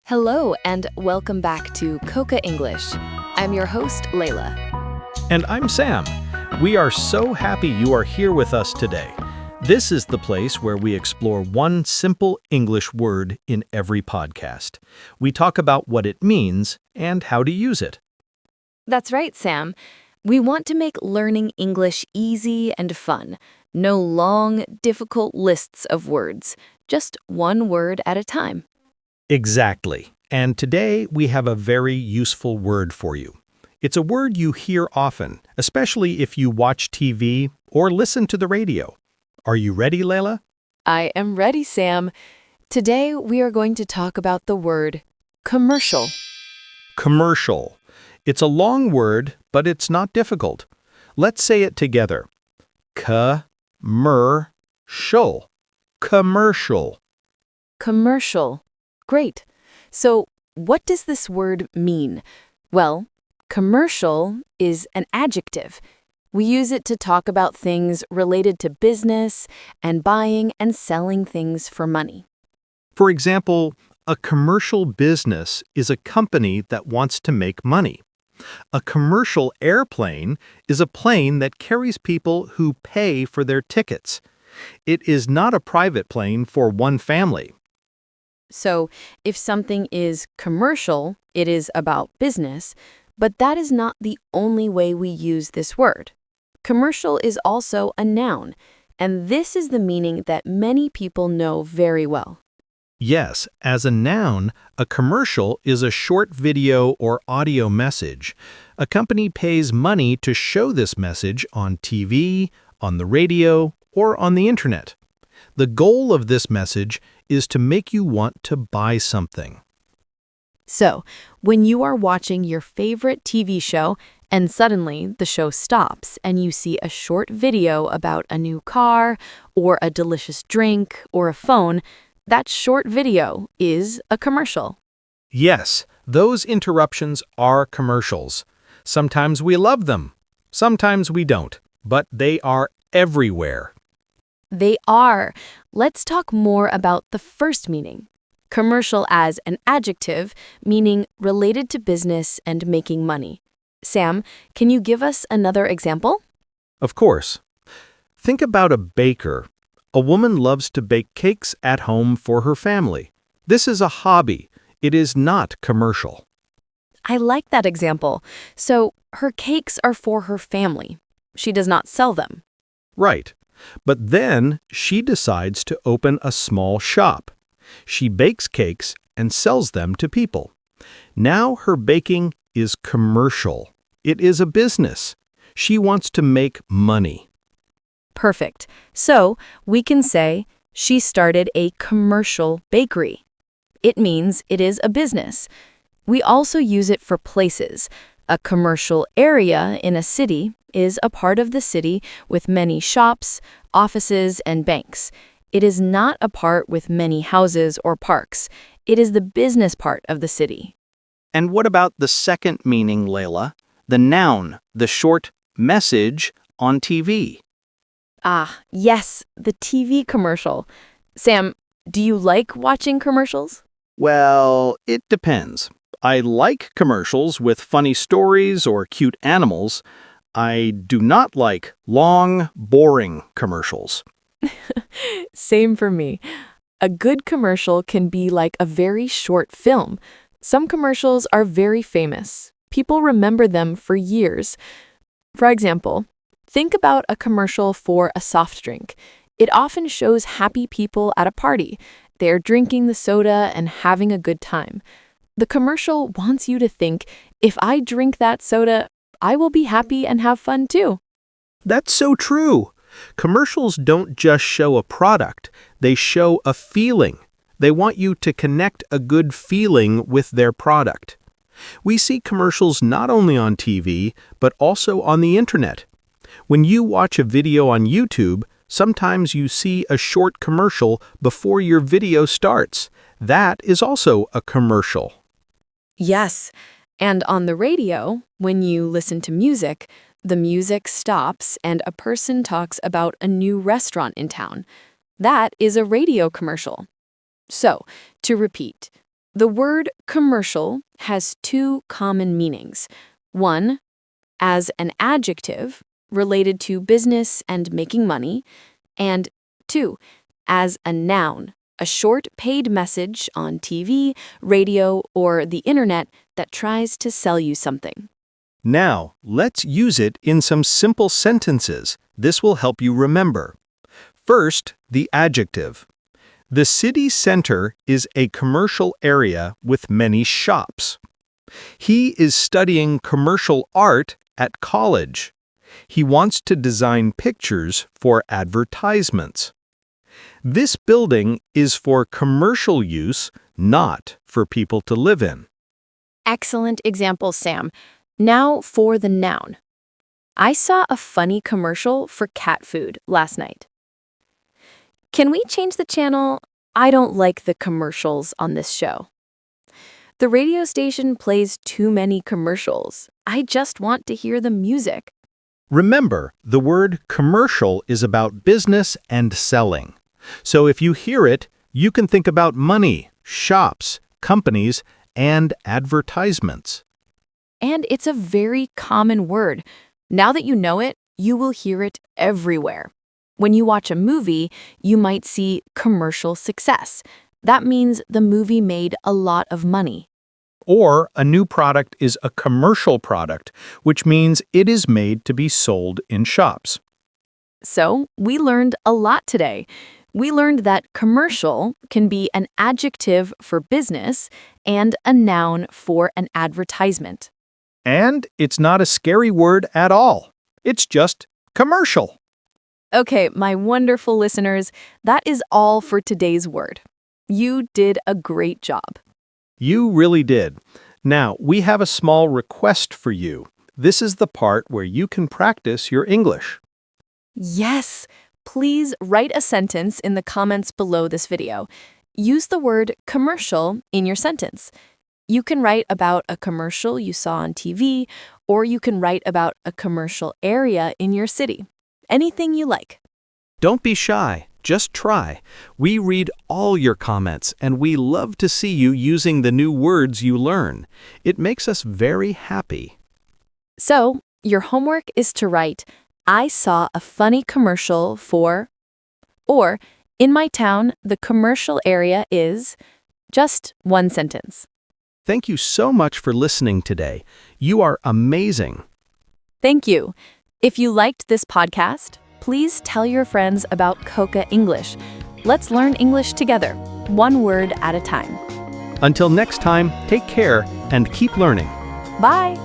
Hello and welcome back to Coca English. I'm your host, Layla. And I'm Sam. We are so happy you are here with us today. This is the place where we explore one simple English word in every podcast. We talk about what it means and how to use it. That's right, Sam. We want to make learning English easy and fun. No long, difficult lists of words, just one word at a time. Exactly. And today we have a very useful word for you. It's a word you hear often, especially if you watch TV or listen to the radio. Are you ready, Layla? I am ready, Sam. Today we are going to talk about the word commercial. Commercial. It's a long word, but it's not difficult. Let's say it together. Commercial. Commercial. Commercial. Great. So, what does this word mean? Well, commercial is an adjective. We use it to talk about things related to business and buying and selling things for money. For example, a commercial business is a company that wants to make money. A commercial airplane is a plane that carries people who pay for their tickets. It is not a private plane for one family. So, if something is commercial, it is about business, but that is not the only way we use this word. Commercial is also a noun, and this is the meaning that many people know very well. Yes, as a noun, a commercial is a short video or audio message. A company pays money to show this message on TV, on the radio, or on the internet. The goal of this message is to make you want to buy something. So, when you are watching your favorite TV show and suddenly the show stops and you see a short video about a new car or a delicious drink or a phone, that short video is a commercial. Yes, those interruptions are commercials. Sometimes we love them, sometimes we don't, but they are everywhere. They are. Let's talk more about the first meaning. Commercial as an adjective, meaning related to business and making money. Sam, can you give us another example? Of course. Think about a baker. A woman loves to bake cakes at home for her family. This is a hobby. It is not commercial. I like that example. So, her cakes are for her family. She does not sell them. Right. But then she decides to open a small shop. She bakes cakes and sells them to people. Now her baking is commercial. It is a business. She wants to make money. Perfect. So, we can say, she started a commercial bakery. It means it is a business. We also use it for places. A commercial area in a city is a part of the city with many shops, offices, and banks. It is not a part with many houses or parks. It is the business part of the city. And what about the second meaning, Layla? The noun, the short message on TV. Ah, yes, the TV commercial. Sam, do you like watching commercials? Well, it depends. I like commercials with funny stories or cute animals. I do not like long, boring commercials. Same for me. A good commercial can be like a very short film. Some commercials are very famous. People remember them for years. For example, think about a commercial for a soft drink. It often shows happy people at a party. They're drinking the soda and having a good time. The commercial wants you to think, if I drink that soda, I will be happy and have fun too. That's so true. Commercials don't just show a product, they show a feeling. They want you to connect a good feeling with their product. We see commercials not only on TV, but also on the internet. When you watch a video on YouTube, sometimes you see a short commercial before your video starts. That is also a commercial. Yes, and on the radio, when you listen to music, the music stops and a person talks about a new restaurant in town. That is a radio commercial. So, to repeat, The word commercial has two common meanings. One, as an adjective related to business and making money, and two, as a noun, a short paid message on TV, radio, or the internet that tries to sell you something. Now, let's use it in some simple sentences. This will help you remember. First, the adjective. The city center is a commercial area with many shops. He is studying commercial art at college. He wants to design pictures for advertisements. This building is for commercial use, not for people to live in. Excellent example, Sam. Now for the noun. I saw a funny commercial for cat food last night. Can we change the channel? I don't like the commercials on this show. The radio station plays too many commercials. I just want to hear the music. Remember, the word commercial is about business and selling. So if you hear it, you can think about money, shops, companies, and advertisements. And it's a very common word. Now that you know it, you will hear it everywhere. When you watch a movie, you might see commercial success. That means the movie made a lot of money. Or a new product is a commercial product, which means it is made to be sold in shops. So, we learned a lot today. We learned that commercial can be an adjective for business and a noun for an advertisement. And it's not a scary word at all. It's just commercial. Okay, my wonderful listeners, that is all for today's word. You did a great job. You really did. Now, we have a small request for you. This is the part where you can practice your English. Yes, please write a sentence in the comments below this video. Use the word commercial in your sentence. You can write about a commercial you saw on TV, or you can write about a commercial area in your city. Anything you like. Don't be shy. Just try. We read all your comments, and we love to see you using the new words you learn. It makes us very happy. So, your homework is to write, I saw a funny commercial for, or, in my town, the commercial area is, just one sentence. Thank you so much for listening today. You are amazing. Thank you. If you liked this podcast, please tell your friends about Coca English. Let's learn English together, one word at a time. Until next time, take care and keep learning. Bye!